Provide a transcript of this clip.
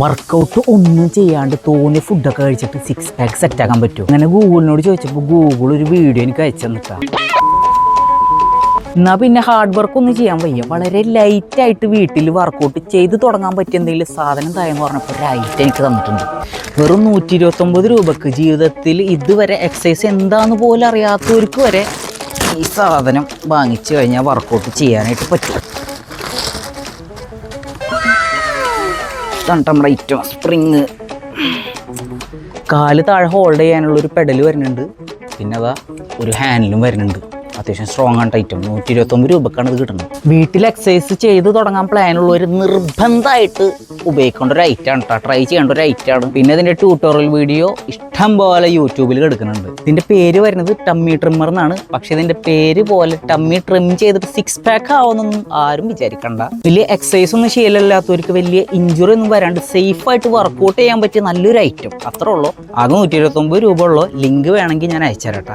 Workout ഒന്നും ചെയ്യാണ്ട് തോന്നിയ ഫുഡൊക്കെ കഴിച്ചിട്ട് 6 പാക്ക് സെറ്റ് ആക്കാൻ പറ്റും. അങ്ങനെ ഗൂഗിളിനോട് ചോദിച്ചപ്പോൾ ഗൂഗിൾ ഒരു വീഡിയോ എനിക്ക് അയച്ചു തന്നിട്ടാ. എന്നാൽ പിന്നെ ഹാർഡ് വർക്ക് ഒന്നും ചെയ്യാൻ വയ്യ, വളരെ ലൈറ്റായിട്ട് വീട്ടിൽ വർക്കൗട്ട് ചെയ്ത് തുടങ്ങാൻ പറ്റിയ എന്തെങ്കിലും സാധനം തായെന്ന് പറഞ്ഞപ്പോൾ റൈറ്റ് എനിക്ക് തന്നിട്ടുണ്ട്. വെറും 129 രൂപക്ക് ജീവിതത്തിൽ ഇതുവരെ എക്സസൈസ് എന്താന്ന് പോലും അറിയാത്തവർക്ക് വരെ ഈ സാധനം വാങ്ങിച്ചു കഴിഞ്ഞാൽ വർക്കൗട്ട് ചെയ്യാനായിട്ട് പറ്റും. നമ്മുടെ ഐറ്റം സ്പ്രിങ്, കാല് താഴെ ഹോൾഡ് ചെയ്യാനുള്ളൊരു പെഡൽ വരുന്നുണ്ട്. പിന്നെ അതാ ഒരു ഹാൻഡിലും വരുന്നുണ്ട്. അത്യാവശ്യം സ്ട്രോങ് ആണ് ഐറ്റം. 129 രൂപക്കാണ് ഇത് കിട്ടുന്നത്. വീട്ടിൽ എക്സസൈസ് ചെയ്ത് തുടങ്ങാൻ പ്ലാനുള്ളവർ നിർബന്ധമായിട്ട് ഉപയോഗിക്കേണ്ട ഒരു ഐറ്റമാണ് കേട്ടോ, ട്രൈ ചെയ്യേണ്ട ഒരു ഐറ്റമാണ്. പിന്നെ ഇതിൻ്റെ ട്യൂട്ടോറിയൽ വീഡിയോ ഇഷ്ടം പോലെ യൂട്യൂബിൽ കിടക്കുന്നുണ്ട്. ഇതിൻ്റെ പേര് വരുന്നത് ടമ്മി ട്രിമ്മർ എന്നാണ്. പക്ഷെ ഇതിൻ്റെ പേര് പോലെ ടമ്മി ട്രിം ചെയ്തിട്ട് 6 പാക്ക് ആവുമെന്നൊന്നും ആരും വിചാരിക്കണ്ട. വലിയ എക്സസൈസ് ഒന്നും ശീലമില്ലാത്തവർക്ക് വലിയ ഇഞ്ചുറി ഒന്നും വരാണ്ട് സേഫായിട്ട് വർക്കൗട്ട് ചെയ്യാൻ പറ്റിയ നല്ലൊരു ഐറ്റം. അത്രേ ഉള്ളൂ. ആകെ 129 രൂപ ഉള്ളൂ. ലിങ്ക് വേണമെങ്കിൽ ഞാൻ അയച്ചുതരാം.